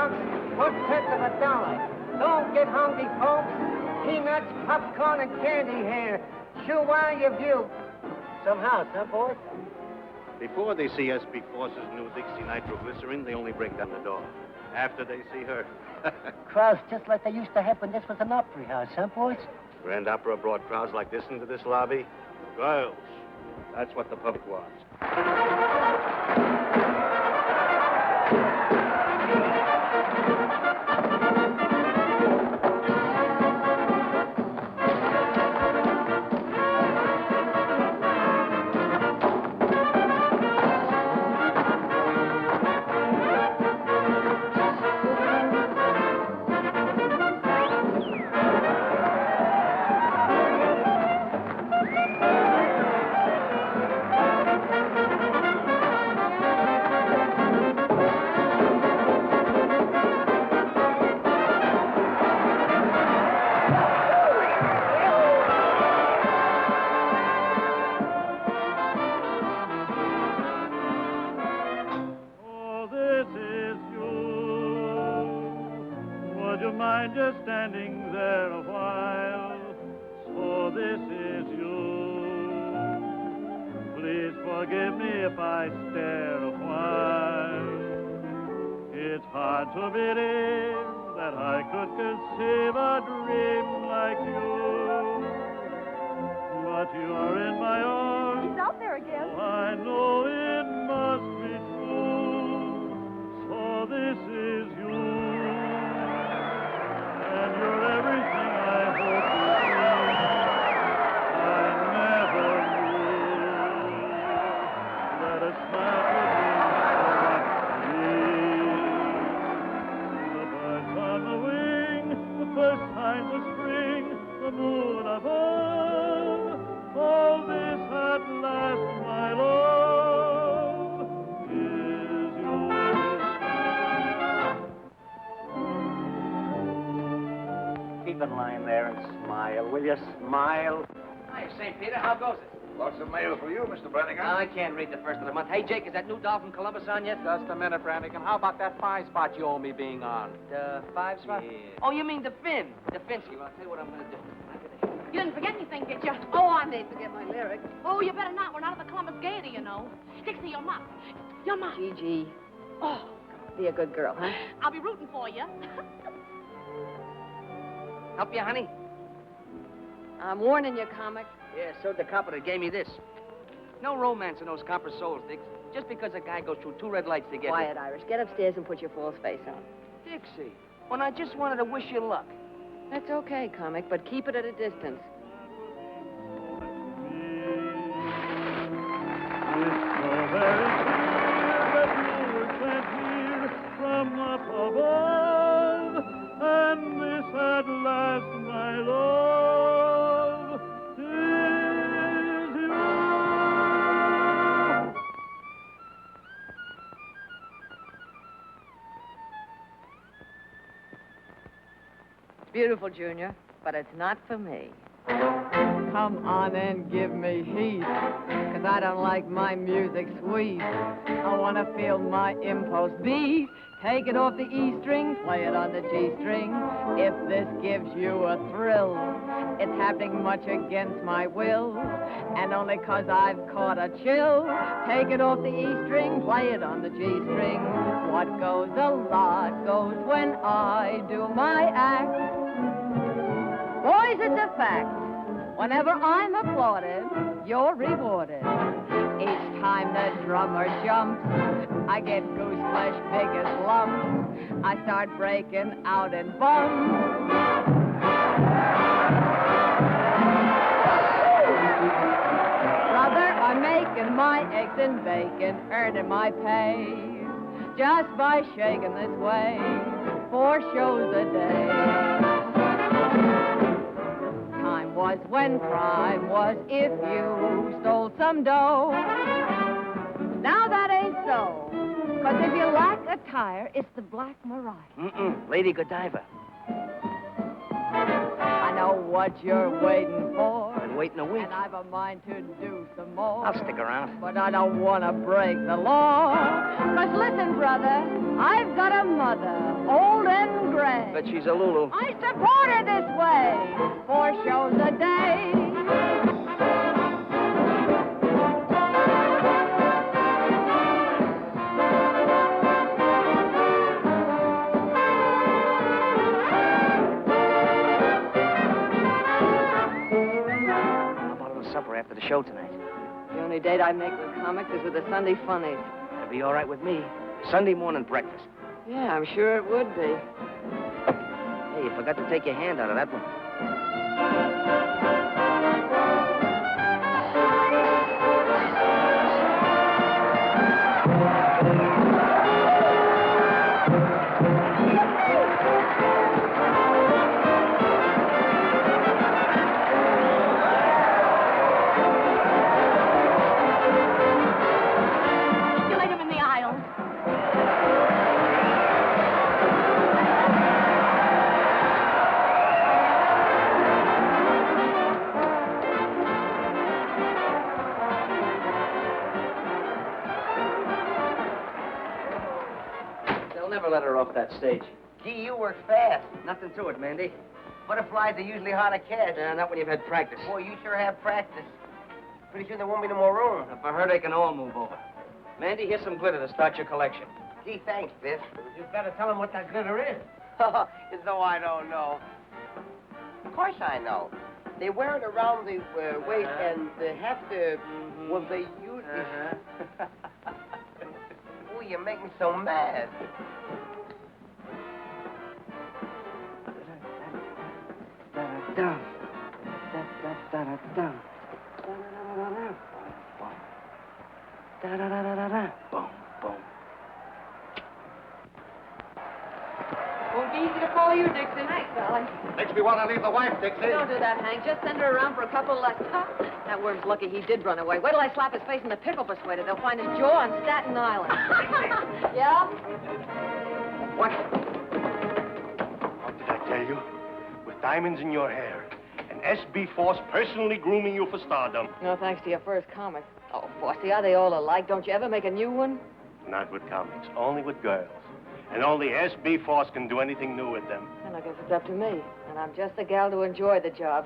$2. One tenth of $1. Don't get hungry, folks. Peanuts, popcorn, and candy here. Chew while you view. Some house, huh, boss? Before they see SB Force's new Dixie nitroglycerin, they only break down the door. After they see her. Crowds just like they used to have when this was an opera house, huh, boys? Grand Opera brought crowds like this into this lobby. Girls. That's what the public wants. Smile. Hi, St. Peter. How goes it? Lots of mail for you, Mr. Brannigan. I can't read the first of the month. Hey, Jake, is that new doll from Columbus on yet? Just a minute, Brannigan. How about that 5 spot you owe me being on? The 5 spot? Yeah. Oh, you mean the Finn. The Finsky. Well, I'll tell you what I'm going to do. You didn't forget anything, did you? Oh, I may forget my lyrics. Oh, you better not. We're not at the Columbus Gaiety, you know. Dixie, your mom. Your mom. Gigi. Oh, Be a good girl, huh? I'll be rooting for you. Help you, honey? I'm warning you, comic. Yeah, so the copper that gave me this. No romance in those copper souls, Dix. Just because a guy goes through 2 red lights to get Quiet, Irish. Get upstairs and put your false face on. Dixie, when I just wanted to wish you luck. That's okay, comic, but keep it at a distance. From up above, and this at last, my love, is you. It's beautiful, Junior, but it's not for me. Come on and give me heat, 'cause I don't like my music sweet. I want to feel my impulse beat. Take it off the E string, play it on the G string. If this gives you a thrill, it's happening much against my will, and only 'cause I've caught a chill. Take it off the E string, play it on the G string. What goes a lot goes when I do my act. Boys, it's a fact. Whenever I'm applauded, you're rewarded. Each time the drummer jumps, I get goose flesh big as lumps. I start breaking out in bumps. Brother, I'm making my eggs and bacon, earning my pay, just by shaking this way, 4 shows a day. Time was when crime was if you stole some dough. Now that ain't so. 'Cause if you lack a tire, it's the Black Mariah. Lady Godiva. I know what you're waiting for. Been waiting a week. And I've a mind to do some more. I'll stick around. But I don't want to break the law. 'Cause listen, brother, I've got a mother, old and gray. Bet she's a Lulu. I support her this way, 4 shows a day. Supper after the show tonight. The only date I make with comics is with the Sunday funnies. It'll be all right with me. Sunday morning breakfast. Yeah, I'm sure it would be. Hey, you forgot to take your hand out of that one. Let her off that stage. Gee, you work fast. Nothing to it, Mandy. Butterflies are usually hard to catch. Not when you've had practice. Boy, you sure have practice. Pretty sure there won't be no more room. For her, they can all move over. Mandy, here's some glitter to start your collection. Gee, thanks, Biff. You better tell him what that glitter is. As though I don't know. Of course I know. They wear it around the waist and they have to... Well, they use it. Oh, you make me so mad. Boom, boom. Won't be easy to follow you, Dixon. Thanks, darling. Makes me want to leave the wife, Dixie. Don't do that, Hank. Just send her around for a couple of lessons. That worm's lucky he did run away. Wait till I slap his face in the pickle persuader. They'll find his jaw on Staten Island. Yeah? What? What did I tell you? With diamonds in your hair. And S.B. Faust personally grooming you for stardom. No, thanks to your first comic. Oh, Frosty, are they all alike? Don't you ever make a new one? Not with comics, only with girls. And only S.B. Faust can do anything new with them. Then I guess it's up to me. And I'm just the gal to enjoy the job.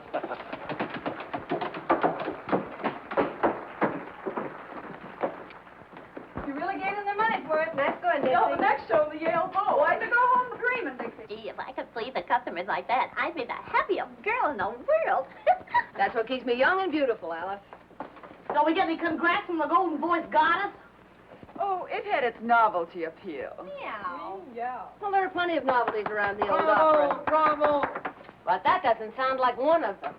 You really gave them their money for it. That's good, Dixie. No, the next show, the Yale Bow. I to go home dreaming, Dixie. Gee, if I could please the customers like that, I'd be the happiest girl in the world. That's what keeps me young and beautiful, Alice. Don't we get any congrats from the Golden Voice Goddess? Oh, it had its novelty appeal. Meow. Yeah. Well, there are plenty of novelties around the old opera. Bravo! But that doesn't sound like one of them.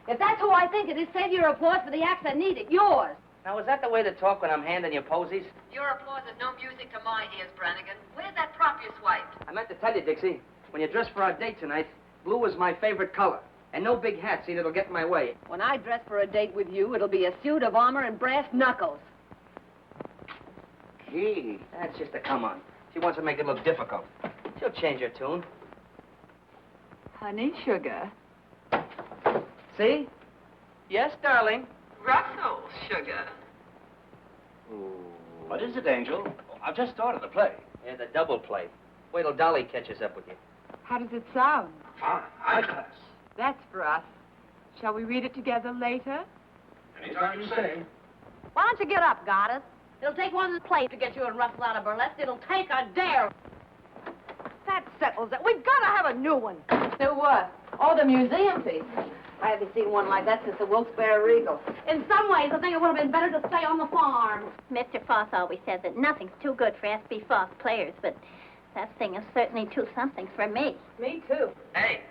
If that's who I think it is, save your applause for the acts that need it. Yours. Now, is that the way to talk when I'm handing you posies? Your applause is no music to my ears, Brannigan. Where's that prop you swiped? I meant to tell you, Dixie, when you dress for our date tonight, blue is my favorite color. And no big hats, either it'll get in my way. When I dress for a date with you, it'll be a suit of armor and brass knuckles. Gee, that's just a come-on. She wants to make it look difficult. She'll change her tune. Honey, sugar. See? Yes, darling. Russell, sugar. What is it, Angel? I've just started the play. Yeah, the double play. Wait till Dolly catches up with you. How does it sound? Fine. High class. That's for us. Shall we read it together later? Anytime you say. Why don't you get up, Goddess? It'll take one play to get you and Russell out of burlesque. It'll take a dare. That settles it. We've got to have a new one. New what? Oh, the museum piece. I haven't seen one like that since the Wilkes-Barre Regal. In some ways, I think it would have been better to stay on the farm. Mr. Faust always says that nothing's too good for S.B. Faust players, but that thing is certainly too something for me. Me, too. Hey,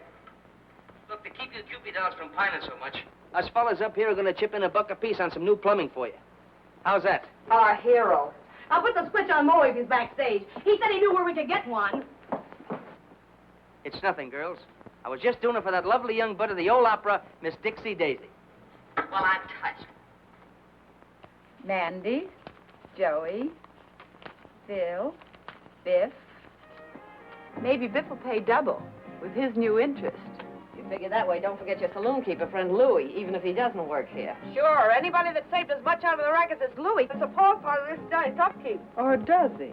look, to keep you Cupid dolls from pining so much, us fellas up here are going to chip in $1 apiece on some new plumbing for you. How's that? Our hero. I'll put the switch on Moe if he's backstage. He said he knew where we could get one. It's nothing, girls. I was just doing it for that lovely young bud of the old opera, Miss Dixie Daisy. Well, I'm touched. Mandy, Joey, Bill, Biff. Maybe Biff will pay double with his new interest. You figure that way, don't forget your saloon keeper friend Louie, even if he doesn't work here. Sure, anybody that saved as much out of the rackets as Louie is a paw part of this guy's upkeep. Or does he?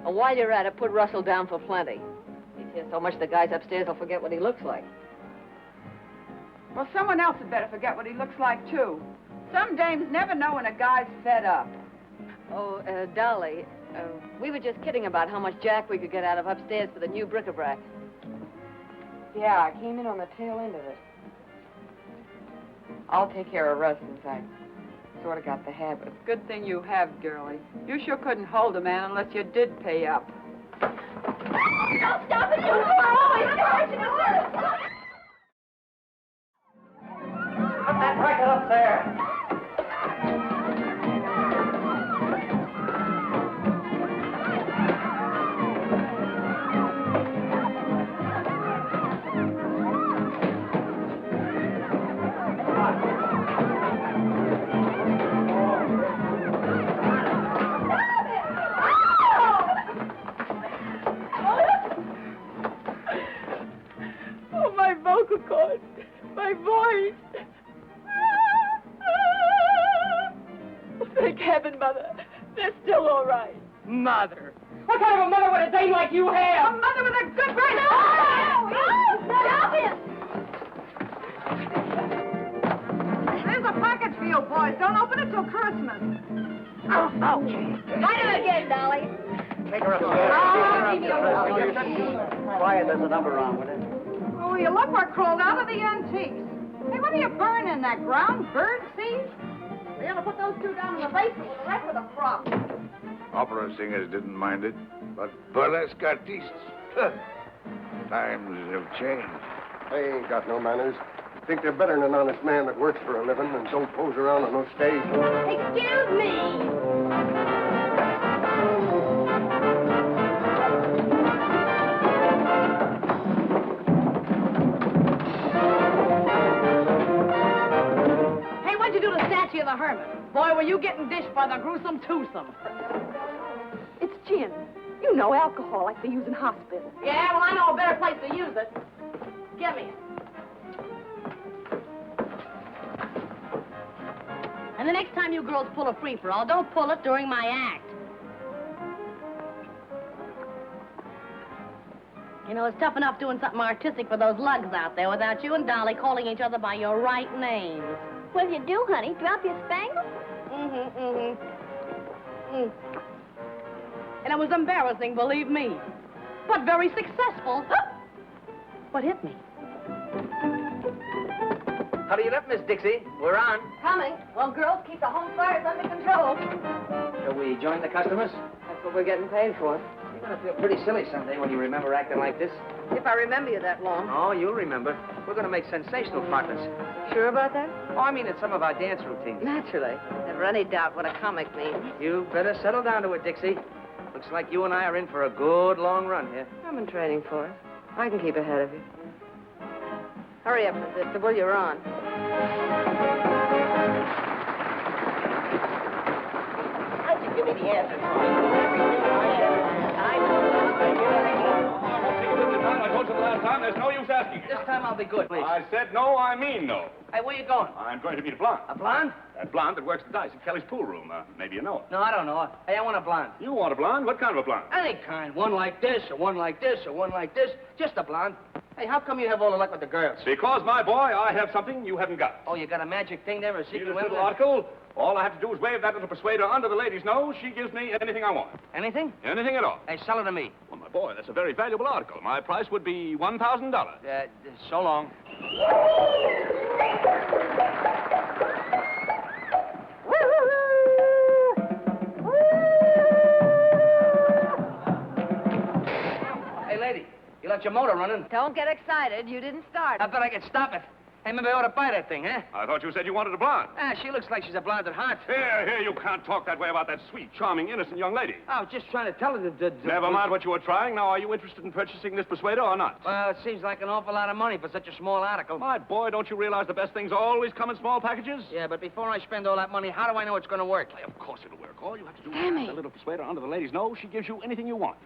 And while you're at it, put Russell down for plenty. He's here so much the guys upstairs will forget what he looks like. Well, someone else had better forget what he looks like, too. Some dames never know when a guy's fed up. Oh, Dolly, we were just kidding about how much jack we could get out of upstairs for the new bric-a-brac. Yeah, I came in on the tail end of it. I'll take care of Russ since I sort of got the habit. Good thing you have, girlie. You sure couldn't hold a man unless you did pay up. Don't stop it! You're always charging us! Put that bracket up there. Oh, my vocal cords, my voice. Thank heaven, Mother. They're still all right. Mother? What kind of a mother would a dame like you have? A mother with a good brain. Stop it! There's a package for you, boys. Don't open it till Christmas. Fight him again, Dolly. Take her Quiet, there's a number wrong with it. Oh, you look what crawled out of the antiques. Hey, what are you burning in that ground? Bird seed? We ought to put those two down in the basement with the rest of the crop. Opera singers didn't mind it, but burlesque artistes, times have changed. They ain't got no manners. Think they're better than an honest man that works for a living and don't pose around on no stage. Excuse me. Hey, what'd you do to the statue of the hermit? Boy, were you getting dished by the gruesome twosome. It's gin. You know, alcohol like they use in hospitals. Yeah, well, I know a better place to use it. Give me it. And the next time you girls pull a free-for-all, don't pull it during my act. You know, it's tough enough doing something artistic for those lugs out there without you and Dolly calling each other by your right names. Well, you do, honey. Drop your spangles. And it was embarrassing, believe me. But very successful. What hit me? Hurry it up, Miss Dixie. We're on. Coming. Well, girls, keep the home fires under control. Shall we join the customers? That's what we're getting paid for. You're going to feel pretty silly someday when you remember acting like this. If I remember you that long. Oh, you'll remember. We're going to make sensational partners. Sure about that? Oh, I mean, in some of our dance routines. Naturally. Never any doubt what a comic means. You better settle down to it, Dixie. Looks like you and I are in for a good long run here. I'm in training for it. I can keep ahead of you. Hurry up, sister. Well, you're on. How'd you give me the answer? I told you the last time, there's no use asking. This time I'll be good, please. I said no, I mean no. Hey, where you going? I'm going to meet a blonde. A blonde? That blonde that works the dice at Kelly's pool room. Maybe you know her. No, I don't know her. Hey, I want a blonde. You want a blonde? What kind of a blonde? Any kind. One like this, or one like this, or one like this. Just a blonde. Hey, how come you have all the luck with the girls? Because, my boy, I have something you haven't got. Oh, you got a magic thing there, a See secret this weapon? little article? All I have to do is wave that little persuader under the lady's nose. She gives me anything I want. Anything? Anything at all. Hey, sell it to me. Well, my boy, that's a very valuable article. My price would be $1,000. So long. Hey, lady, you left your motor running. Don't get excited. You didn't start. I bet I could stop it. Hey, maybe I ought to buy that thing, huh? I thought you said you wanted a blonde. Ah, she looks like she's a blonde at heart. Here, you can't talk that way about that sweet, charming, innocent young lady. I was just trying to tell her that... Never mind what you were trying. Now, are you interested in purchasing this persuader or not? Well, it seems like an awful lot of money for such a small article. My boy, don't you realize the best things always come in small packages? Yeah, but before I spend all that money, how do I know it's going to work? Why, of course it'll work. All you have to do is Sammy. put the little persuader under the lady's nose. She gives you anything you want.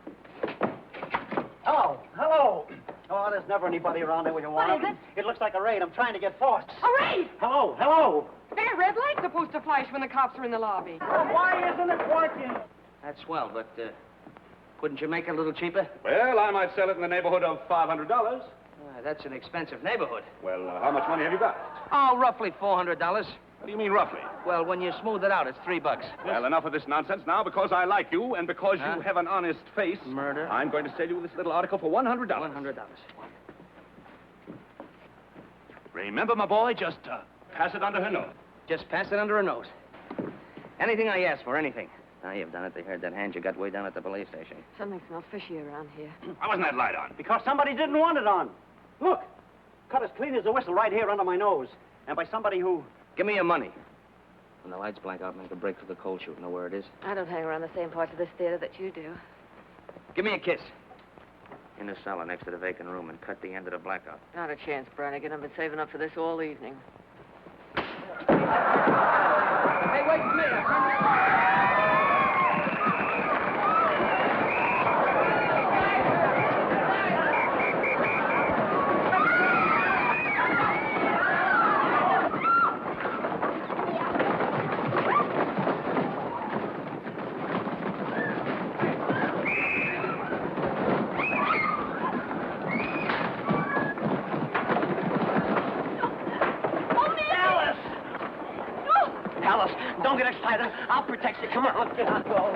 Oh, hello. Oh, there's never anybody around there when you want What is them. It looks like a raid. I'm trying to get Faust. A raid! Hello, hello. That red light's supposed to flash when the cops are in the lobby. Well, why isn't it working? That's swell, but, couldn't you make it a little cheaper? Well, I might sell it in the neighborhood of $500. That's an expensive neighborhood. Well, how much money have you got? Oh, roughly $400. What do you mean, roughly? Well, when you smooth it out, it's $3. Well, enough of this nonsense now. Because I like you and because you have an honest face. Murder? I'm going to sell you this little article for $100. $100. Remember, my boy, just pass it under her nose. Just pass it under her nose. Anything I ask for, anything. Now, you've done it. They heard that hand you got way down at the police station. Something smells fishy around here. Why wasn't that light on? Because somebody didn't want it on. Look, cut as clean as a whistle right here under my nose. And by somebody who... Give me your money. When the lights blank out, make a break for the cold chute. Know where it is? I don't hang around the same parts of this theater that you do. Give me a kiss. In the cellar next to the vacant room and cut the end of the blackout. Not a chance, Brannigan. I've been saving up for this all evening. Hey, wait for me. Alice, don't get excited. I'll protect you. Come on, let's get on. Go.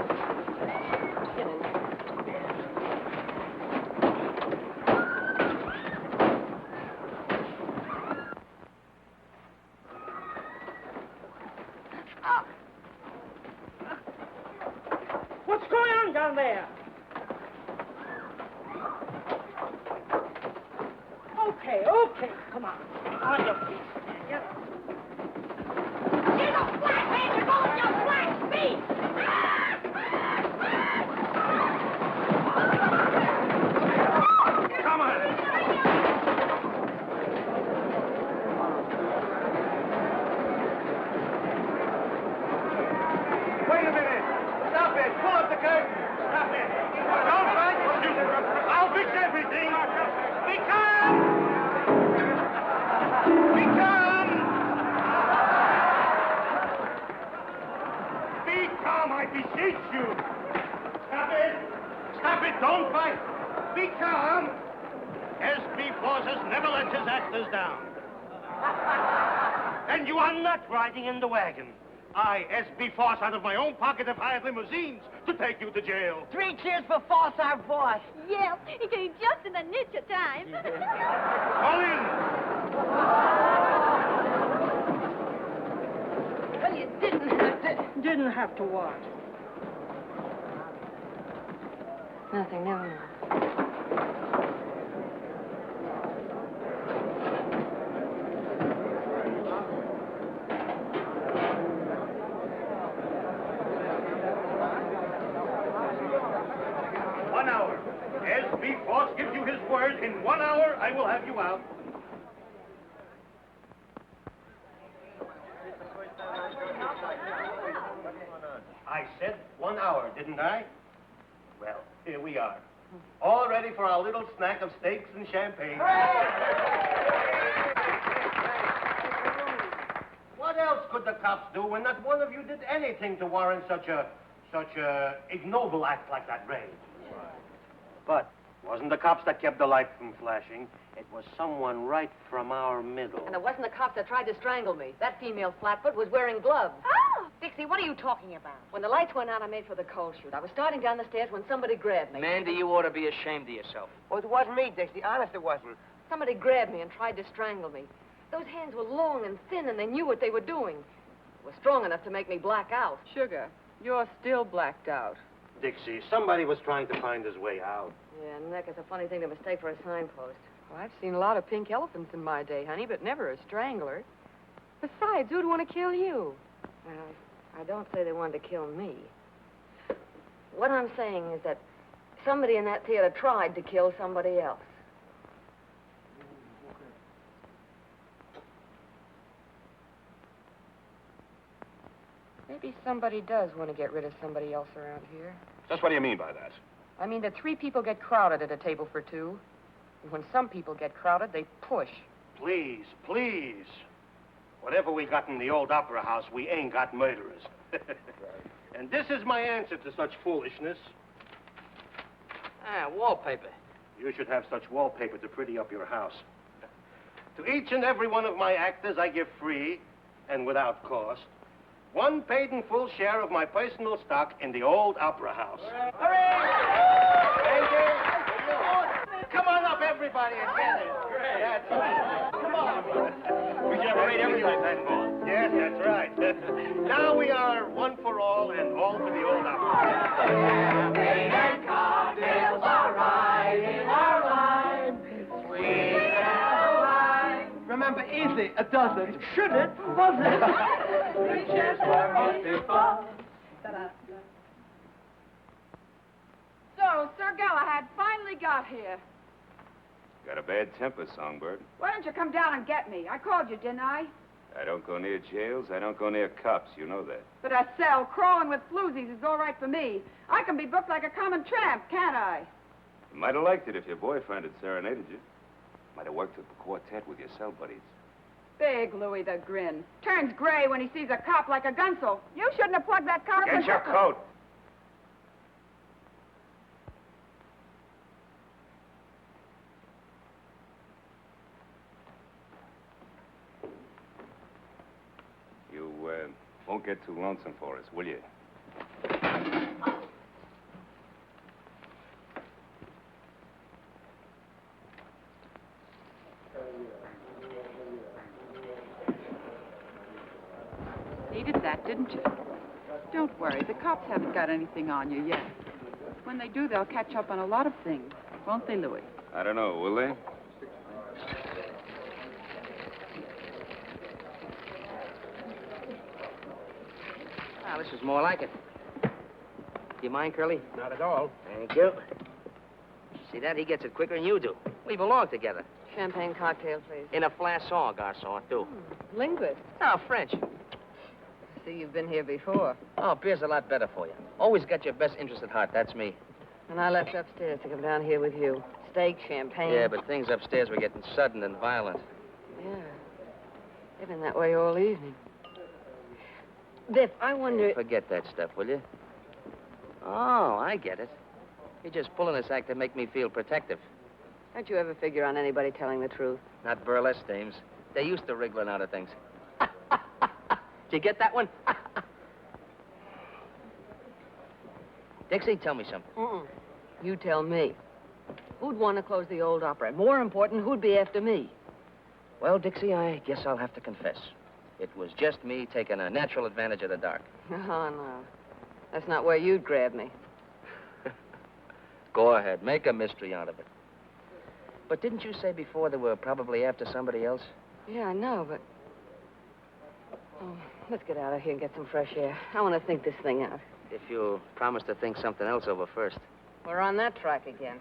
What's going on down there? Okay. Come on. On your feet. Yep. Wait a minute. Stop it. Pull up the curtain. Stop it. Don't fight. I'll fix everything. Be calm. Be calm. Be calm, I beseech you. Stop it. Stop it. Don't fight. Be calm. S.B. Faust has never let his actors down. And you are not riding in the wagon. I, S.B. Faust, out of my own pocket, have hired limousines to take you to jail. 3 cheers for Faust, our boss. Yeah, he came just in the nick of time. Call in. Well, you didn't have to what? Nothing, never mind. 1 hour. S.B. Faust gives you his word. In 1 hour, I will have you out. I said 1 hour, didn't I? Well, here we are. All ready for our little snack of steaks and champagne. What else could the cops do when not one of you did anything to warrant such a ignoble act like that raid? But it wasn't the cops that kept the light from flashing. It was someone right from our middle. And it wasn't the cops that tried to strangle me. That female flatfoot was wearing gloves. Oh! Dixie, what are you talking about? When the lights went out, I made for the coal chute. I was starting down the stairs when somebody grabbed me. Mandy, you ought to be ashamed of yourself. Well, it wasn't me, Dixie. Honest, it wasn't. Somebody grabbed me and tried to strangle me. Those hands were long and thin, and they knew what they were doing. It was strong enough to make me black out. Sugar, you're still blacked out. Dixie, somebody was trying to find his way out. Yeah, neck is a funny thing to mistake for a signpost. Well, I've seen a lot of pink elephants in my day, honey, but never a strangler. Besides, who'd want to kill you? Well, I don't say they wanted to kill me. What I'm saying is that somebody in that theater tried to kill somebody else. Maybe somebody does want to get rid of somebody else around here. Just what do you mean by that? I mean that 3 people get crowded at a table for 2. When some people get crowded, they push. Please, please. Whatever we got in the old opera house, we ain't got murderers. And this is my answer to such foolishness. Ah, wallpaper. You should have such wallpaper to pretty up your house. To each and every one of my actors, I give free, and without cost, one paid in full share of my personal stock in the old opera house. Thank you. Come on up, everybody, and get it. That's right. Come on. We should have a rate everything then, boss. Yes, that's right. Now we are one for all and all for the old opera. Champagne and cocktails are right in our line. Sweet and wine. Remember, easy, a dozen. Should it? Was it? Three cheers for us before. So, Sir Galahad finally got here. Got a bad temper, Songbird. Why don't you come down and get me? I called you, didn't I? I don't go near jails. I don't go near cops. You know that. But a cell crawling with floozies is all right for me. I can be booked like a common tramp, can't I? You might have liked it if your boyfriend had serenaded you. Might have worked at the quartet with your cell buddies. Big Louie the Grin. Turns gray when he sees a cop like a Gunsel. You shouldn't have plugged that car up. Get your coat. You won't get too lonesome for us, will you? Needed that, didn't you? Don't worry, the cops haven't got anything on you yet. When they do, they'll catch up on a lot of things. Won't they, Louis? I don't know, will they? Ah, this is more like it. Do you mind, Curly? Not at all. Thank you. See that? He gets it quicker than you do. We belong together. Champagne cocktail, please. In a flasson, garçon, too. Linguist. Oh, French. See, you've been here before. Oh, beer's a lot better for you. Always got your best interest at heart. That's me. And I left upstairs to come down here with you. Steak, champagne. Yeah, but things upstairs were getting sudden and violent. Yeah. They've been that way all evening. Biff, I wonder... Forget that stuff, will you? Oh, I get it. You're just pulling this act to make me feel protective. Don't you ever figure on anybody telling the truth? Not burlesque dames. They're used to wriggling out of things. Did you get that one? Dixie, tell me something. You tell me. Who'd want to close the old opera? And more important, who'd be after me? Well, Dixie, I guess I'll have to confess. It was just me taking a natural advantage of the dark. Oh, no. That's not where you'd grab me. Go ahead. Make a mystery out of it. But didn't you say before they were probably after somebody else? Yeah, I know, but... Oh, let's get out of here and get some fresh air. I want to think this thing out. If you'll promise to think something else over first. We're on that track again.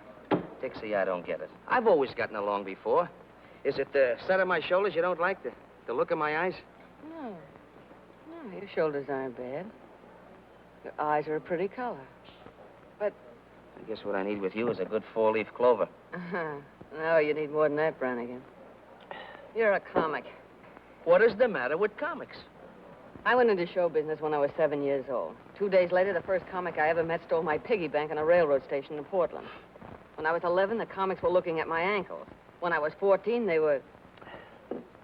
Dixie, I don't get it. I've always gotten along before. Is it the set of my shoulders you don't like? The look of my eyes? No. No, your shoulders aren't bad. Your eyes are a pretty color. But... I guess what I need with you is a good four-leaf clover. No, you need more than that, Brannigan. You're a comic. What is the matter with comics? I went into show business when I was 7 years old. 2 days later, the first comic I ever met stole my piggy bank on a railroad station in Portland. When I was 11, the comics were looking at my ankles. When I was 14, they were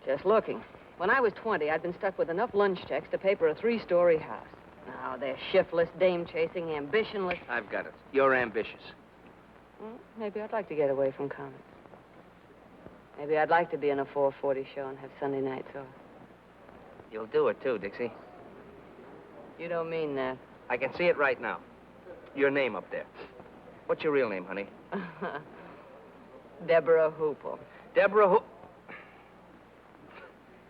just looking. When I was 20, I'd been stuck with enough lunch checks to pay for a 3-story house. Now, they're shiftless, dame-chasing, ambitionless. I've got it. You're ambitious. Well, maybe I'd like to get away from comics. Maybe I'd like to be in a 4:40 show and have Sunday nights off. You'll do it, too, Dixie. You don't mean that. I can see it right now. Your name up there. What's your real name, honey? Deborah Hoople. Deborah Hoople.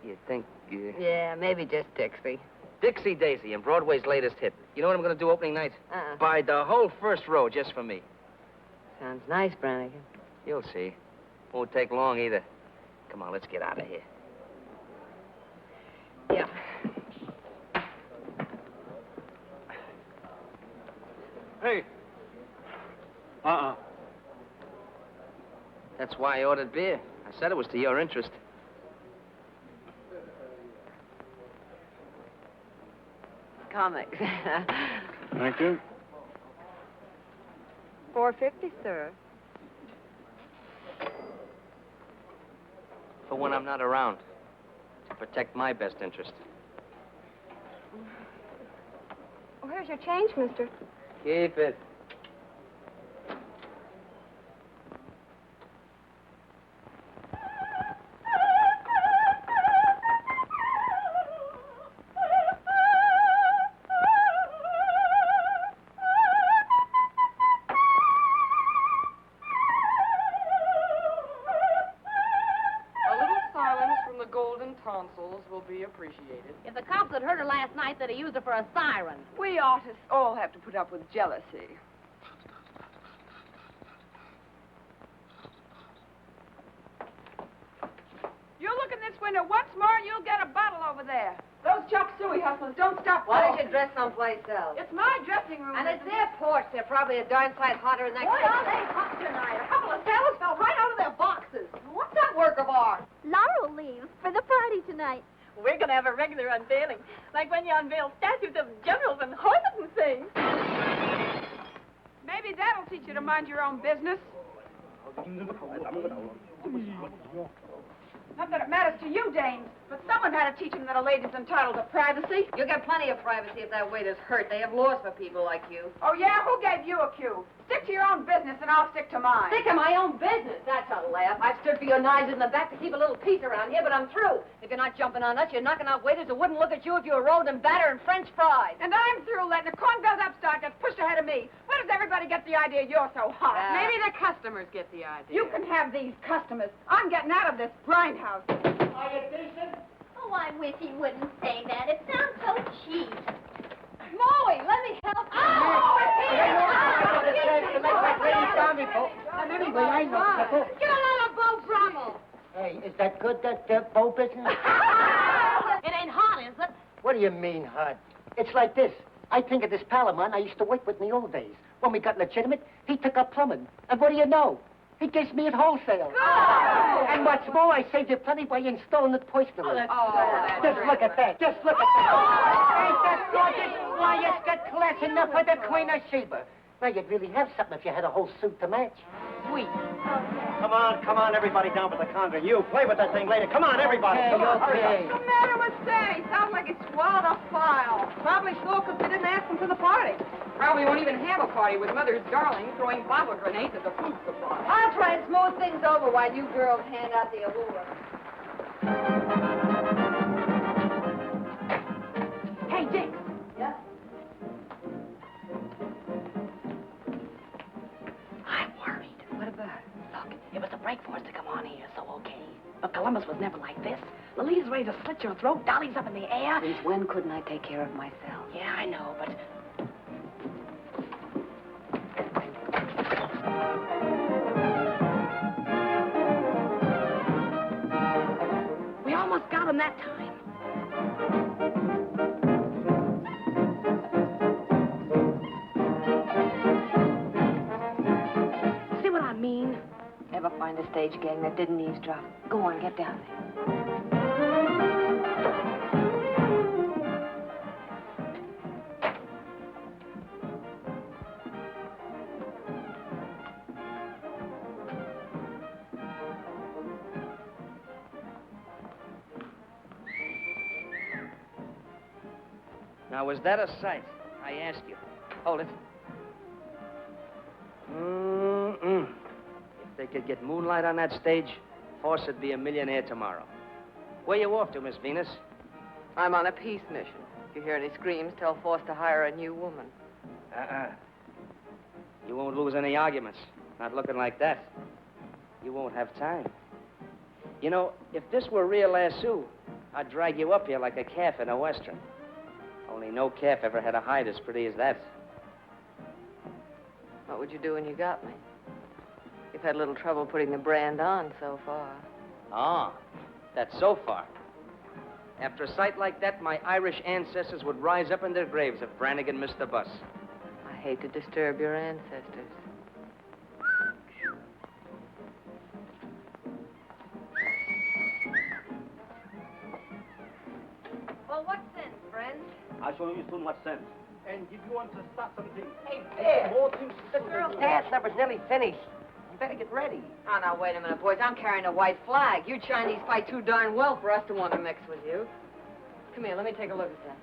You think you... Yeah, maybe just Dixie. Dixie Daisy and Broadway's latest hit. You know what I'm going to do opening night? Buy the whole first row just for me. Sounds nice, Brannigan. You'll see. Won't take long either. Come on, let's get out of here. Yeah. Hey. That's why I ordered beer. I said it was to your interest. Comics. Thank you. $4.50, sir. For when I'm not around. To protect my best interest. Where's your change, mister? Keep it. If the cops had heard her last night, they'd have used her for a siren. We artists all have to put up with jealousy. You look in this window once more and you'll get a bottle over there. Those chop suey hustlers don't stop. Why don't you dress someplace else? It's my dressing room. And it's their porch. They're probably a darn sight hotter than that. Boy, are they hot tonight. A couple of sailors fell right out of their boxes. What's that work of art? Laurel leaves for the party tonight. We're going to have a regular unveiling, like when you unveil statues of generals and horses and things. Maybe that'll teach you to mind your own business. Not that it matters to you, dames, but someone had to teach them that a lady's entitled to privacy. You'll get plenty of privacy if that waiter's hurt. They have laws for people like you. Oh, yeah? Who gave you a cue? Stick to your own business and I'll stick to mine. Stick to my own business? That's a laugh. I've stood for your knives in the back to keep a little peace around here, but I'm through. If you're not jumping on us, you're knocking out waiters who wouldn't look at you if you were rolled in batter and French fries. And I'm through letting a corn-filled upstart get pushed ahead of me. Where does everybody get the idea you're so hot? Maybe the customers get the idea. You can have these customers. I'm getting out of this grindhouse. Are you decent? Oh, I wish he wouldn't say that. It sounds so cheap. Molly, let me help you. Anyway, I know. Get on a boat, Brummel. Hey, is that good, that bow business? It ain't hot, is it? What do you mean, hard? It's like this. I think of this pal of mine I used to work with in the old days. When we got legitimate, he took up plumbing. And what do you know? He gives me at wholesale. Oh! And what's more, I saved you plenty by installing it personally. Just look at that. Just look at that. Ain't that gorgeous? Why, it's got class enough for the Queen of Sheba. Now, you'd really have something if you had a whole suit to match. Sweet. Come on, everybody down by the counter. You, play with that thing later. Come on, everybody. Okay, Come on, hurry up. What's the matter with Stanny? Sounds like he swallowed a file. Probably so, because we didn't ask him to the party. Probably won't even have a party with Mother's darling throwing bottle grenades at the food supply. I'll try and smooth things over while you girls hand out the award. Hey, Dick. Yeah? I'm worried. What about? Look, it was a break for us to come on here, so okay. But Columbus was never like this. Lalee's ready to slit your throat, Dolly's up in the air. Since when couldn't I take care of myself? Yeah, I know, but... We almost got him that time. See what I mean? Ever find a stage gang that didn't eavesdrop? Go on, get down there. Now, was that a sight? I ask you. Hold it. If they could get moonlight on that stage, Faust would be a millionaire tomorrow. Where you off to, Miss Venus? I'm on a peace mission. If you hear any screams, tell Faust to hire a new woman. You won't lose any arguments. Not looking like that. You won't have time. You know, if this were real lasso, I'd drag you up here like a calf in a western. Only no calf ever had a hide as pretty as that. What would you do when you got me? You've had a little trouble putting the brand on so far. Ah, that's so far. After a sight like that, my Irish ancestors would rise up in their graves if Brannigan missed the bus. I hate to disturb your ancestors. I show you too much sense. And if you want to start something, Hey, there. more things The girl's dance number's nearly finished. You better get ready. Oh, now, wait a minute, boys. I'm carrying a white flag. You Chinese fight too darn well for us to want to mix with you. Come here, let me take a look at that.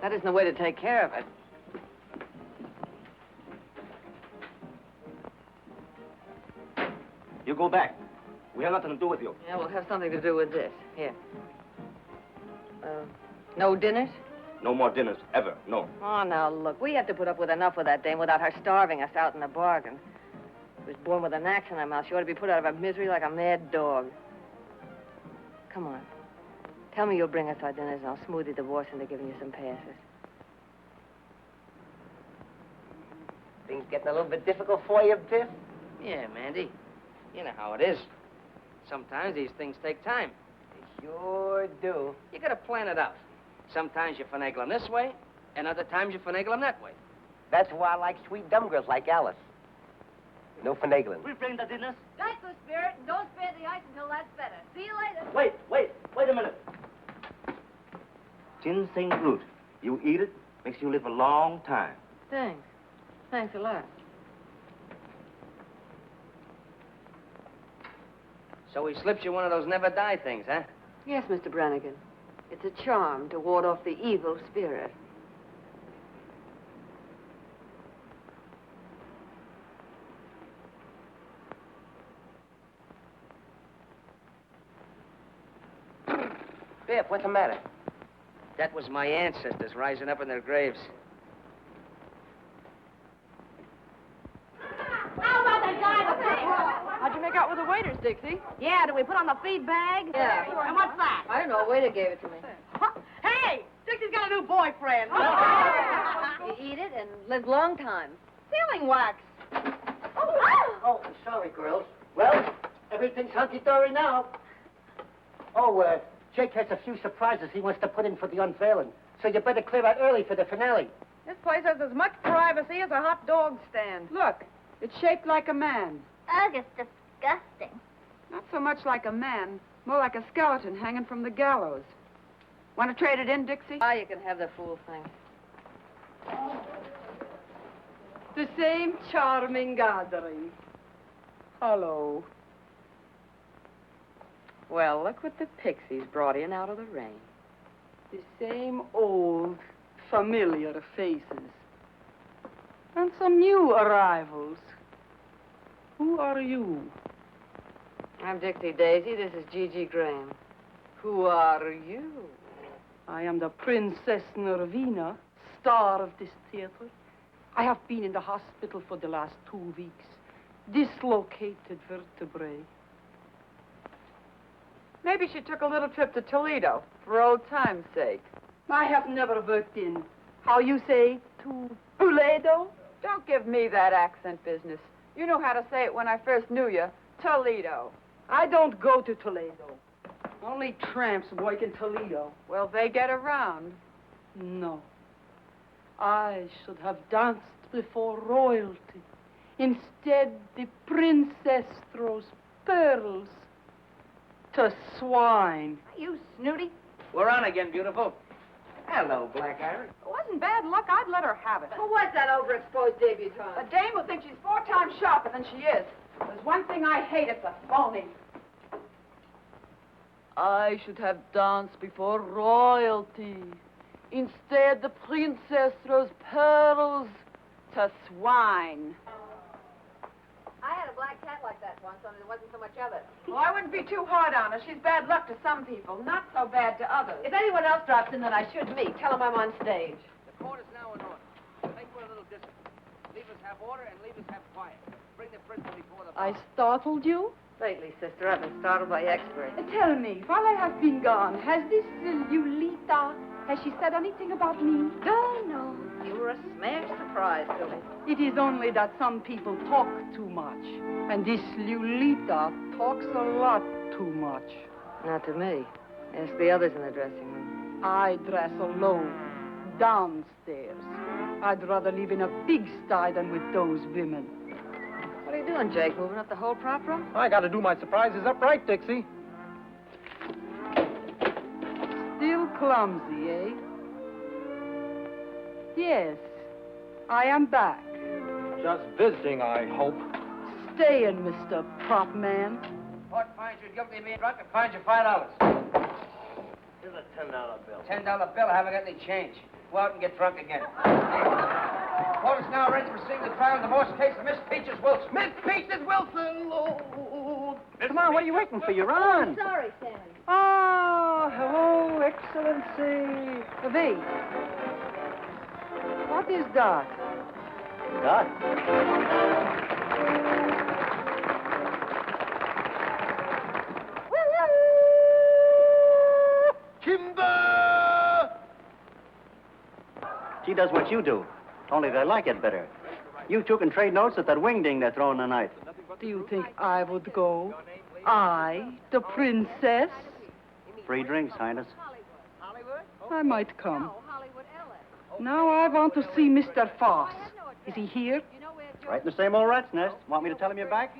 That isn't the way to take care of it. You go back. We have nothing to do with you. Yeah, we'll have something to do with this. Here. No dinners? No more dinners, ever. No. Oh, now, look, we have to put up with enough of that dame without her starving us out in the bargain. She was born with an axe in her mouth. She ought to be put out of her misery like a mad dog. Come on. Tell me you'll bring us our dinners, and I'll smooth your divorce into giving you some passes. Things getting a little bit difficult for you, Biff? Yeah, Mandy. You know how it is. Sometimes these things take time. They sure do. You gotta plan it out. Sometimes you finagle them this way, and other times you finagle them that way. That's why I like sweet dumb girls like Alice. No finagling. We bring the dinners. Nice, the spirit, and don't spare the ice until that's better. See you later. Wait a minute. Ginseng root. You eat it, makes you live a long time. Thanks. Thanks a lot. So he slips you one of those never-die things, huh? Yes, Mr. Brannigan. It's a charm to ward off the evil spirit. Biff, what's the matter? That was my ancestors rising up in their graves. How about that guy with the... How'd you make out with the waiters, Dixie? Yeah, did we put on the feed bag? Yeah. And what's that? I don't know. A waiter gave it to me. Hey, Dixie's got a new boyfriend. You eat it and live long time. Sealing wax. Oh, sorry, girls. Well, everything's hunky-dory now. Oh, Jake has a few surprises he wants to put in for the unveiling. So you better clear out early for the finale. This place has as much privacy as a hot dog stand. Look, it's shaped like a man. Ugh, it's disgusting. Not so much like a man, more like a skeleton hanging from the gallows. Want to trade it in, Dixie? Ah, you can have the fool thing. The same charming gathering. Hello. Well, look what the pixies brought in out of the rain. The same old, familiar faces. And some new arrivals. Who are you? I'm Dixie Daisy. This is Gigi Graham. Who are you? I am the Princess Nervina, star of this theater. I have been in the hospital for the last 2 weeks. Dislocated vertebrae. Maybe she took a little trip to Toledo for old time's sake. I have never worked in, how you say, to Toledo? Don't give me that accent business. You know how to say it when I first knew you. Toledo. I don't go to Toledo. Only tramps work in Toledo. Well, they get around. No. I should have danced before royalty. Instead, the princess throws pearls to swine. You snooty. We're on again, beautiful. Hello, Black Iris. It wasn't bad luck. I'd let her have it. Who was that overexposed debutante? A dame who thinks she's 4 times sharper than she is. There's one thing I hate, it's a phony. I should have danced before royalty. Instead, the princess throws pearls to swine. I had a black cat like that once, only there wasn't so much of it. Well, I wouldn't be too hard on her. She's bad luck to some people, not so bad to others. If anyone else drops in that I should meet, tell them I'm on stage. The court is now in order. Make for a little distance. Leave us have order and leave us have quiet. Bring the prisoner before the bar. I startled you? Lately, sister, I've been startled by experts. Tell me, while I have been gone, has this Lulita, has she said anything about me? No. You were a smash surprise to me. It is only that some people talk too much. And this Lulita talks a lot too much. Not to me. Ask the others in the dressing room. I dress alone, downstairs. I'd rather live in a pigsty than with those women. What are you doing, Jake? Moving up the whole prop room? I got to do my surprises up right, Dixie. Still clumsy, eh? Yes, I am back. Just visiting, I hope. Staying, Mr. Prop Man. Court finds you guilty of being drunk and fines you $5. Here's a $10 bill. $10 bill, I haven't got any change. Go out and get drunk again. Court is now ready to proceed the trial of the divorce case of Miss Peaches Wilson. Miss Peaches Wilson! Oh. Come on, what are you waiting for? You're on. Sorry, Sam. Oh, hello, Excellency. V. What is that? That? Timber! She does what you do, only they like it better. You two can trade notes at that wingding they're throwing tonight. Do you think I would go? I, the princess? Free drinks, Highness. I might come. Now I want to see Mr. Faust. Is he here? Right in the same old rat's nest. Want me to tell him you're back?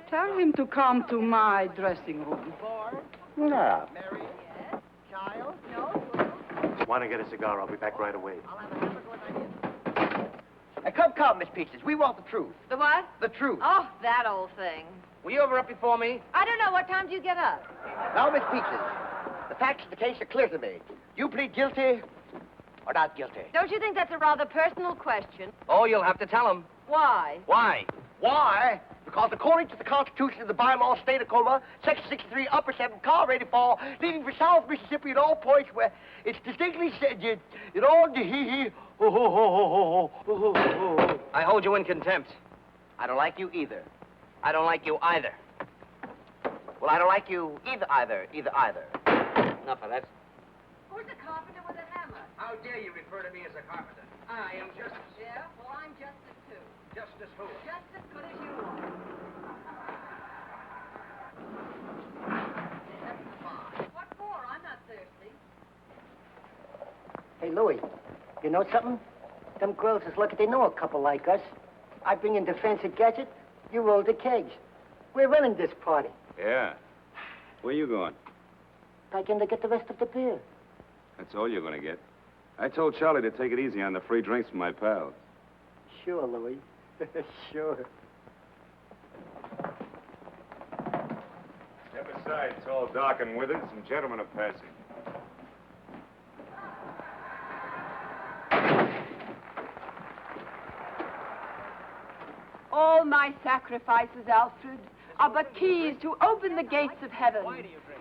Tell him to come to my dressing room. Yeah. Want to get a cigar? I'll be back right away. Come, Miss Peaches. We want the truth. The what? The truth. Oh, that old thing. Were you ever up before me? I don't know. What time do you get up? Now, Miss Peaches, the facts of the case are clear to me. You plead guilty or not guilty? Don't you think that's a rather personal question? Oh, you'll have to tell him. Why? Why? Why? Because according to the Constitution of the bylaw state of Coma, Section 63, Upper 7, car ready fall, leaving for South Mississippi at all points where it's distinctly said, you know, I hold you in contempt. I don't like you either. I don't like you either. Well, I don't like you either. Enough of that. Who's the carpenter with a hammer? How dare you refer to me as a carpenter? I am Justice. Yeah? Well, I'm Justice, too. Justice who? Just as good as you are. What for? I'm not thirsty. Hey, Louie, you know something? Them girls is lucky they know a couple like us. I bring in the fancy gadget, you roll the kegs. We're running this party. Yeah. Where you going? Back in to get the rest of the beer. That's all you're going to get. I told Charlie to take it easy on the free drinks from my pals. Sure, Louie. Sure. Step aside, it's all dark and withered. Some gentlemen are passing. All my sacrifices, Alfred, are but keys to open the gates of heaven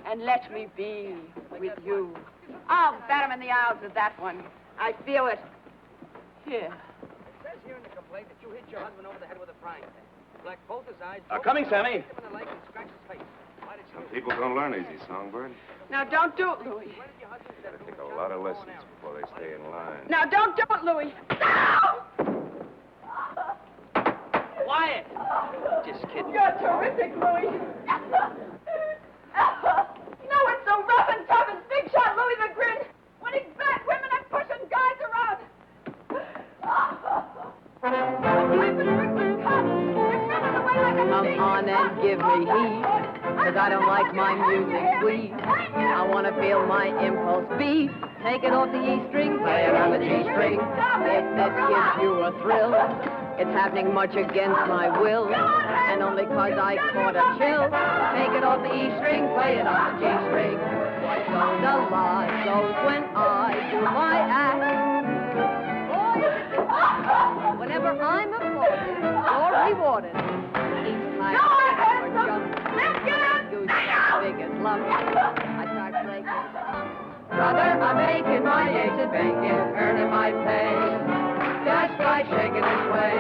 and let me be with you. I'll bat him in the eyes with that one. I feel it. Here. It says here in the complaint that you hit your husband over the head with a frying pan. Blacked both his eyes. Coming, Sammy. Hit him in the leg and scratched his face. Why did you... Some people don't learn easy, Songbird. Now, don't do it, Louis. Gotta take a lot of lessons before they stay in line. Now, don't do it, Louis. Quiet! Just kidding. You're terrific, Louis. No, it's so rough and tough and big shot Louis the Grin. When he's back, women are pushing guys around. Come on and give me heat, 'cause I don't like my music sweet. I want to feel my impulse beat. Take it off the E string, play it on the G string. If this gives you a thrill, it's happening much against my will, and only 'cause I caught a chill. Take it off the E string, play it on the G string. What goes a lot goes when I do my act. Whenever I'm applauded or rewarded, each time I jump, goose as big as lump, I start breaking. Brother, I'm making my eggs and bacon, earning my pay. That guy shaking his way,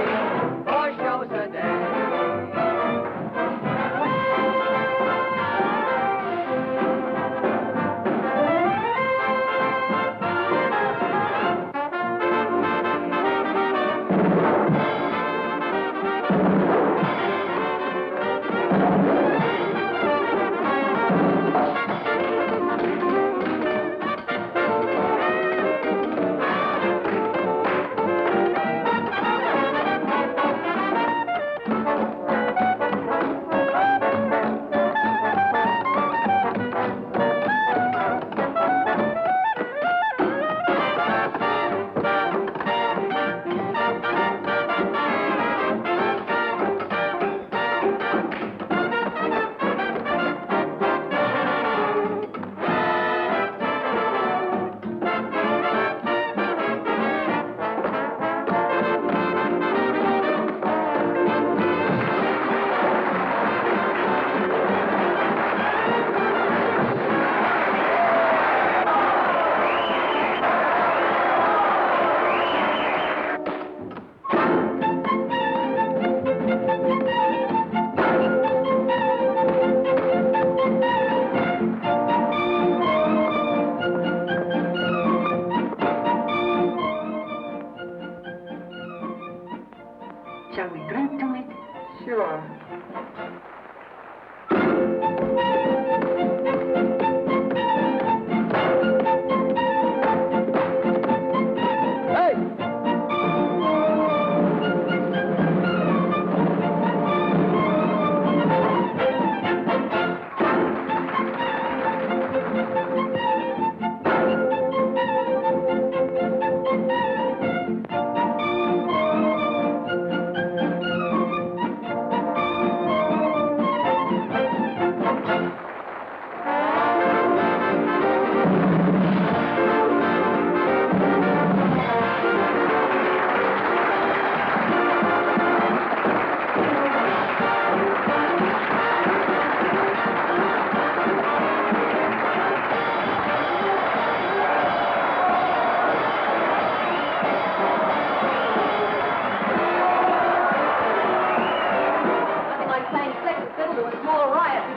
4 shows a day.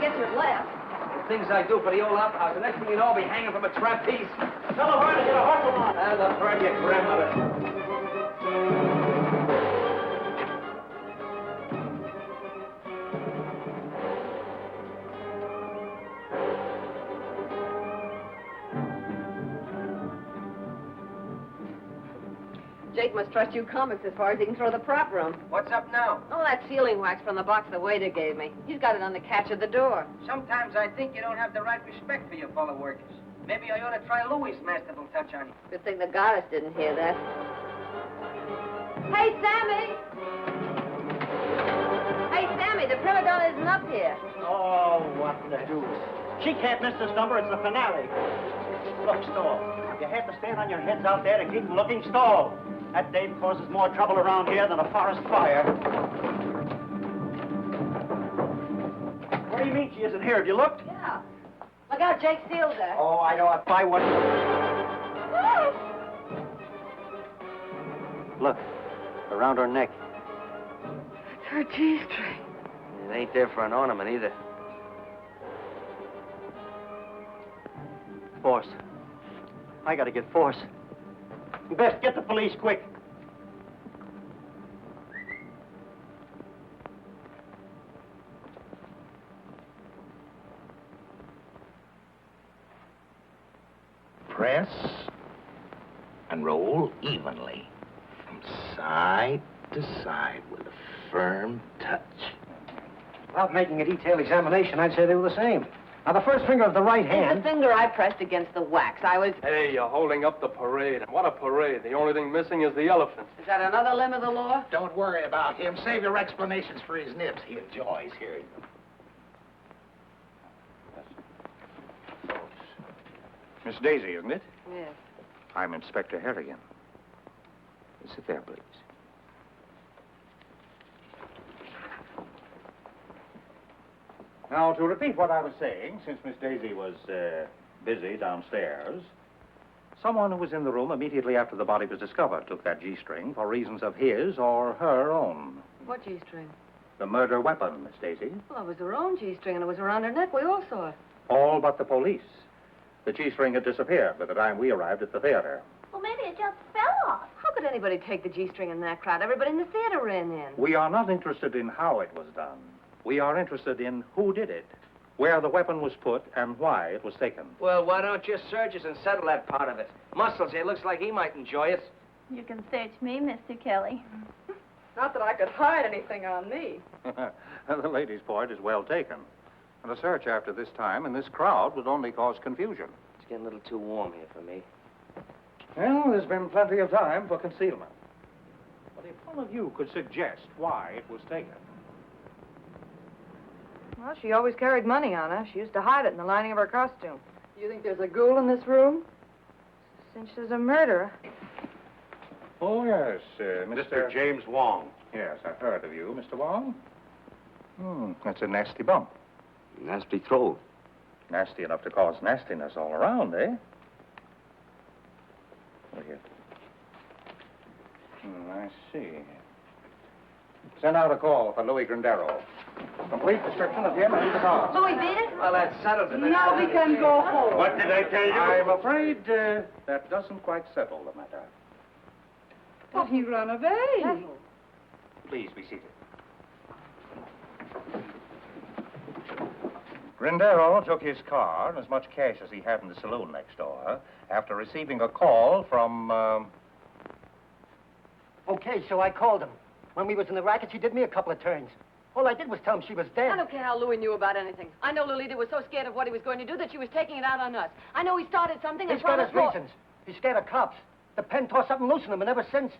guess you're left. The things I do for the old opera house, the next thing you know, I'll be hanging from a trapeze. Tell her to get a hustle on. And the bird, your grandmother. Jake must trust you comics as far as he can throw the prop room. What's up now? Oh, that sealing wax from the box the waiter gave me. He's got it on the catch of the door. Sometimes I think you don't have the right respect for your fellow workers. Maybe I ought to try Louis' masterful touch on you. Good thing the goddess didn't hear that. Hey, Sammy! Hey, Sammy, the prima donna isn't up here. Oh, what the deuce. She can't miss this number. It's the finale. Look, stall. You have to stand on your heads out there to keep them looking. Stall. That dame causes more trouble around here than a forest fire. What do you mean she isn't here? Have you looked? Yeah. Look out, Jake sealed her. Oh, I know. If I wasn't... Look. Around her neck. It's her G-string. It ain't there for an ornament either. Force. I gotta get Force. You best get the police quick. Press and roll evenly from side to side with a firm touch. Without making a detailed examination, I'd say they were the same. Now, the first finger of the right hand... The finger I pressed against the wax. I was... Hey, you're holding up the parade. What a parade. The only thing missing is the elephant. Is that another limb of the law? Don't worry about him. Save your explanations for his nibs. He enjoys hearing them. Miss Daisy, isn't it? Yes. I'm Inspector Harrigan. Sit there, please. Now, to repeat what I was saying, since Miss Daisy was busy downstairs, someone who was in the room immediately after the body was discovered took that G-string for reasons of his or her own. What G-string? The murder weapon, Miss Daisy. Well, it was her own G-string, and it was around her neck. We all saw it. All but the police. The G-string had disappeared by the time we arrived at the theater. Well, maybe it just fell off. How could anybody take the G-string in that crowd? Everybody in the theater ran in. We are not interested in how it was done. We are interested in who did it, where the weapon was put, and why it was taken. Well, why don't you search us and settle that part of it? Muscles here looks like he might enjoy it. You can search me, Mr. Kelly. Not that I could hide anything on me. The lady's point is well taken. And a search after this time in this crowd would only cause confusion. It's getting a little too warm here for me. Well, there's been plenty of time for concealment. But if one of you could suggest why it was taken. Well, she always carried money on her. She used to hide it in the lining of her costume. You think there's a ghoul in this room? Since there's a murderer. Oh, yes, Mr. James Wong. Yes, I've heard of you, Mr. Wong. That's a nasty bump. Nasty throw. Nasty enough to cause nastiness all around, eh? Look here. I see. Send out a call for Louis Grindero. Complete description of him and the car. Louis beat it? Well, that settles it. Now we can go home. What did I tell you? I'm afraid that doesn't quite settle the matter. But he ran away. Please be seated. Grindero took his car and as much cash as he had in the saloon next door after receiving a call from, Okay, so I called him. When we was in the racket, she did me a couple of turns. All I did was tell him she was dead. I don't care how Louis knew about anything. I know Lolita was so scared of what he was going to do that she was taking it out on us. I know he started something and He's got his promised more. reasons. He's scared of cops. The pen tore something loose in him, and ever since...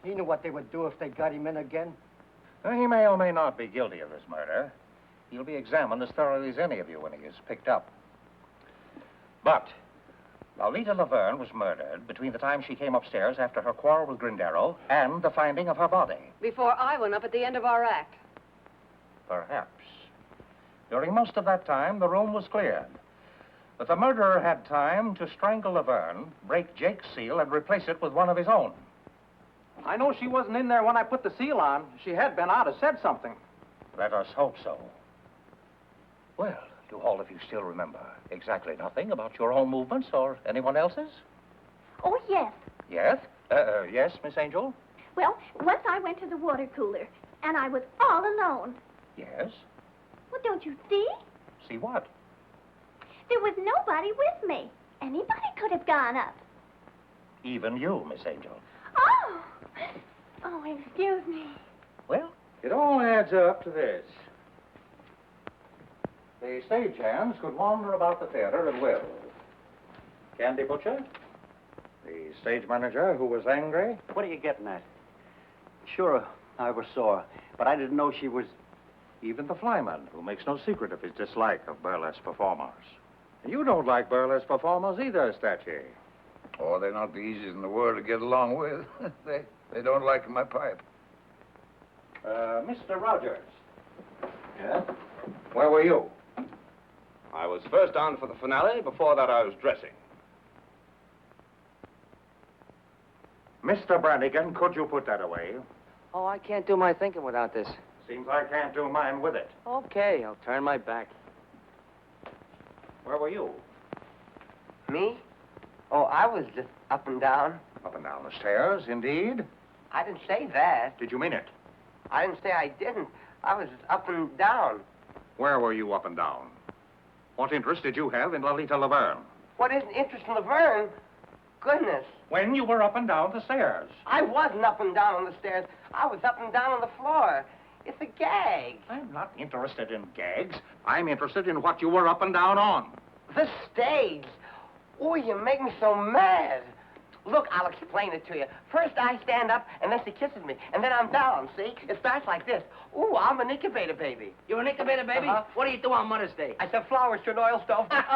He knew what they would do if they got him in again. He may or may not be guilty of this murder. He'll be examined as thoroughly as any of you when he is picked up. But Lolita Laverne was murdered between the time she came upstairs after her quarrel with Grindero and the finding of her body. Before I went up at the end of our act. Perhaps. During most of that time, the room was cleared. But the murderer had time to strangle Laverne, break Jake's seal, and replace it with one of his own. I know she wasn't in there when I put the seal on. If she had been, I'd have said something. Let us hope so. Well, do all of you still remember exactly nothing about your own movements or anyone else's? Oh, yes. Yes? Yes, Miss Angel? Well, once I went to the water cooler, and I was all alone. Yes? Well, don't you see? See what? There was nobody with me. Anybody could have gone up. Even you, Miss Angel. Oh! Oh, excuse me. Well, it all adds up to this. The stagehands could wander about the theater at will. Candy Butcher, the stage manager who was angry. What are you getting at? Sure, I ever saw her, but I didn't know she was... Even the flyman, who makes no secret of his dislike of burlesque performers. You don't like burlesque performers either, Statue. Oh, they're not the easiest in the world to get along with. they don't like my pipe. Mr. Rogers. Yeah? Where were you? I was first down for the finale. Before that, I was dressing. Mr. Brannigan, could you put that away? Oh, I can't do my thinking without this. Seems I can't do mine with it. Okay, I'll turn my back. Where were you? Me? Oh, I was just up and down. Up and down the stairs, indeed. I didn't say that. Did you mean it? I didn't say I didn't. I was just up and down. Where were you up and down? What interest did you have in Lolita Laverne? What isn't interest in Laverne? Goodness. When you were up and down the stairs. I wasn't up and down on the stairs. I was up and down on the floor. It's a gag. I'm not interested in gags. I'm interested in what you were up and down on. The stage. Oh, you make me so mad. Look, I'll explain it to you. First, I stand up, and then she kisses me, and then I'm down, see? It starts like this. Ooh, I'm an incubator baby. You're an incubator baby? What do you do on Mother's Day? I sell flowers to an oil stove. What's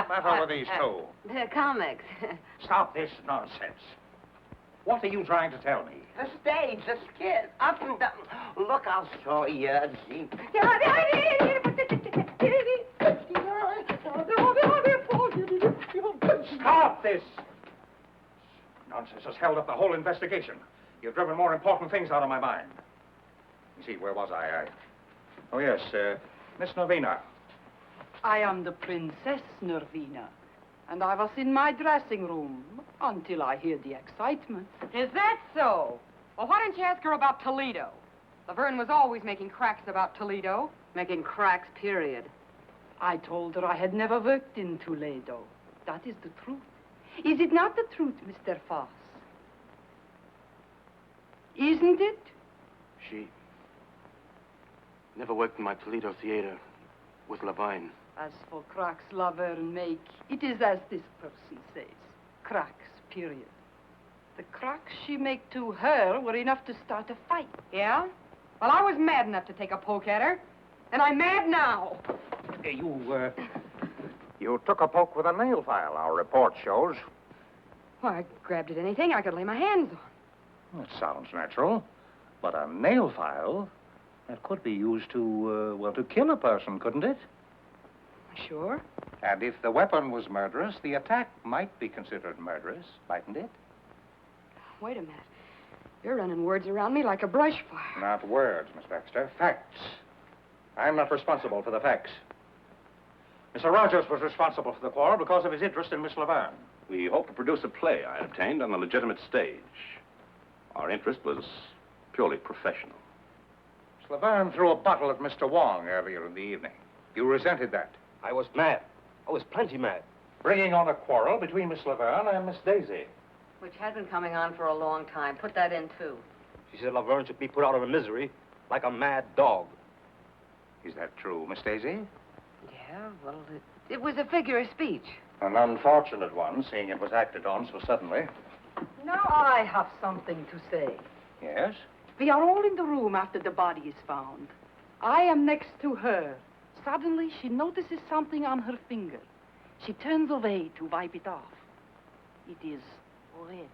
the matter with these two? They're comics. Stop this nonsense. What are you trying to tell me? The stage, the skit, up and down. Look, I'll show you. Gee. Stop this! Nonsense has held up the whole investigation. You've driven more important things out of my mind. You see, where was I? Oh, yes, Miss Nervina. I am the Princess Nervina, and I was in my dressing room until I heard the excitement. Is that so? Well, why didn't you ask her about Toledo? Laverne was always making cracks about Toledo. Making cracks, period. I told her I had never worked in Toledo. That is the truth. Is it not the truth, Mr. Faust? Isn't it? She never worked in my Toledo theater with Lavine. As for cracks Laverne make, it is as this Percy says. Cracks, period. The cracks she make to her were enough to start a fight. Yeah? Well, I was mad enough to take a poke at her. And I'm mad now. You took a poke with a nail file, our report shows. Well, I grabbed at anything I could lay my hands on. That sounds natural. But a nail file, that could be used to, to kill a person, couldn't it? Sure. And if the weapon was murderous, the attack might be considered murderous, mightn't it? Wait a minute. You're running words around me like a brush fire. Not words, Miss Baxter. Facts. I'm not responsible for the facts. Mr. Rogers was responsible for the quarrel because of his interest in Miss Laverne. We hope to produce a play I obtained on a legitimate stage. Our interest was purely professional. Miss Laverne threw a bottle at Mr. Wong earlier in the evening. You resented that. I was mad. I was plenty mad. Bringing on a quarrel between Miss Laverne and Miss Daisy. Which has been coming on for a long time. Put that in, too. She said Laverne should be put out of her misery like a mad dog. Is that true, Miss Daisy? Yeah, well, it was a figure of speech. An unfortunate one, seeing it was acted on so suddenly. Now I have something to say. Yes? We are all in the room after the body is found. I am next to her. Suddenly, she notices something on her finger. She turns away to wipe it off. It is red.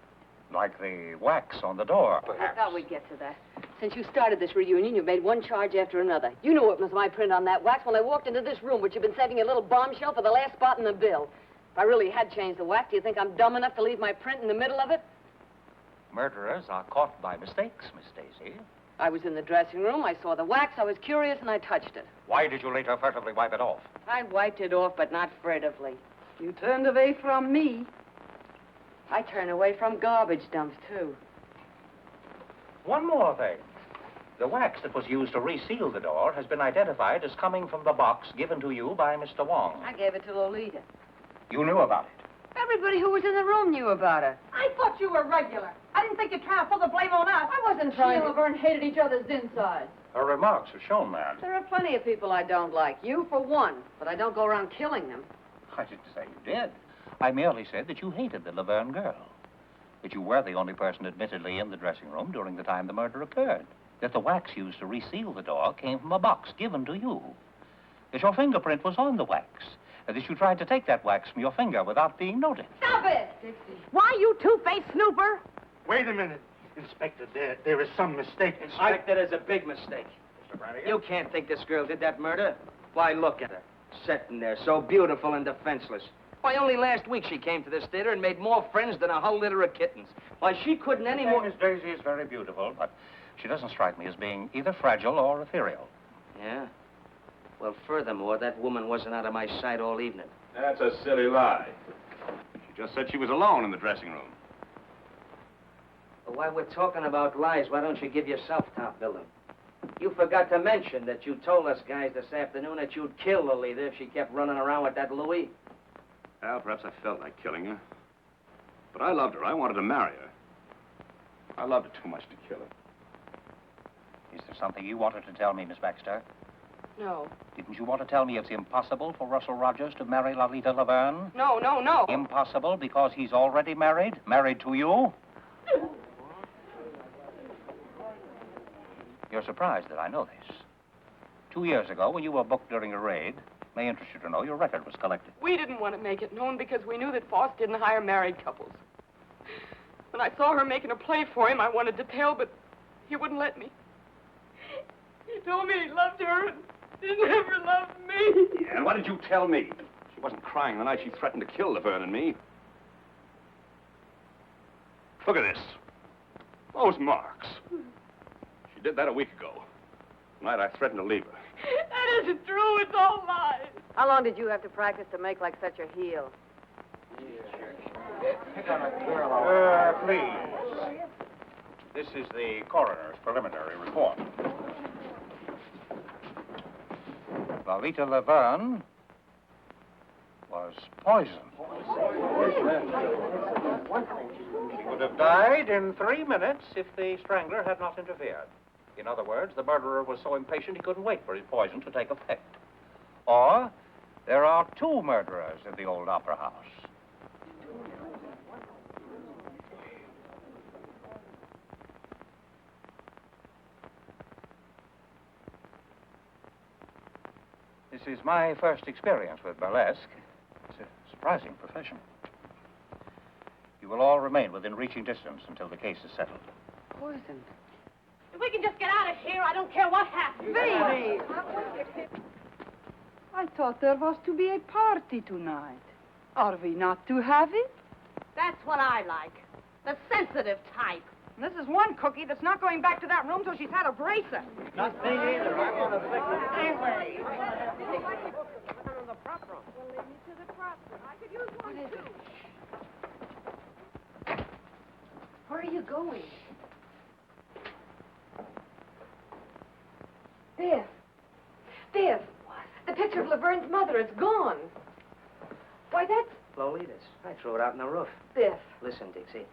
Like the wax on the door, I perhaps. thought we'd get to that. Since you started this reunion, you've made one charge after another. You knew it was my print on that wax when I walked into this room, which you've been saving a little bombshell for the last spot in the bill. If I really had changed the wax, do you think I'm dumb enough to leave my print in the middle of it? Murderers are caught by mistakes, Miss Daisy. I was in the dressing room, I saw the wax, I was curious, and I touched it. Why did you later furtively wipe it off? I wiped it off, but not furtively. You turned away from me. I turn away from garbage dumps, too. One more thing. The wax that was used to reseal the door has been identified as coming from the box given to you by Mr. Wong. I gave it to Lolita. You knew about it. Everybody who was in the room knew about it. I thought you were regular. I didn't think you'd try to pull the blame on us. I wasn't trying to... Laverne hated each other's insides. Her remarks have shown that. There are plenty of people I don't like. You, for one. But I don't go around killing them. I didn't say you did. I merely said that you hated the Laverne girl. That you were the only person admittedly in the dressing room during the time the murder occurred. That the wax used to reseal the door came from a box given to you. That your fingerprint was on the wax. And that you tried to take that wax from your finger without being noticed. Stop it! Dixie. Why, you two-faced snooper? Wait a minute. Inspector, there is some mistake. Inspector, there's a big mistake. Mr. Brannigan? You can't think this girl did that murder. Why, look at her. Sitting there, so beautiful and defenseless. Why, only last week she came to this theater and made more friends than a whole litter of kittens. Why, she couldn't any more... Miss Daisy is very beautiful, but she doesn't strike me as being either fragile or ethereal. Yeah? Well, furthermore, that woman wasn't out of my sight all evening. That's a silly lie. She just said she was alone in the dressing room. But while we're talking about lies, why don't you give yourself top billing? You forgot to mention that you told us guys this afternoon that you'd kill Lolita if she kept running around with that Louis. Well, perhaps I felt like killing her. But I loved her. I wanted to marry her. I loved her too much to kill her. Is there something you wanted to tell me, Miss Baxter? No. Didn't you want to tell me it's impossible for Russell Rogers to marry Lolita Laverne? No, no, no. Impossible because he's already married? Married to you? You're surprised that I know this. 2 years ago, when you were booked during a raid, may interest you to know your record was collected. We didn't want to make it known because we knew that Faust didn't hire married couples. When I saw her making a play for him, I wanted to tell, but he wouldn't let me. He told me he loved her and didn't ever love me. Yeah, and why did you tell me? She wasn't crying the night she threatened to kill Laverne and me. Look at this. Those marks. She did that a week ago. The night I threatened to leave her. That isn't true. It's all lies. How long did you have to practice to make like such a heel? Please. This is the coroner's preliminary report. Lolita Laverne was poisoned. She would have died in 3 minutes if the strangler had not interfered. In other words, the murderer was so impatient he couldn't wait for his poison to take effect. Or, there are 2 murderers in the old opera house. This is my first experience with burlesque. It's a surprising profession. You will all remain within reaching distance until the case is settled. Poisoned. If we can just get out of here, I don't care what happens. Baby! I thought there was to be a party tonight. Are we not to have it? That's what I like. The sensitive type. This is one cookie that's not going back to that room till she's had a bracer. Not me either. I want to fix it anyway. Where are you going? Biff. Biff. What? The picture of Laverne's mother, it's gone. Why, that's... Lolita's. I threw it out in the roof. Biff. Listen, Dixie.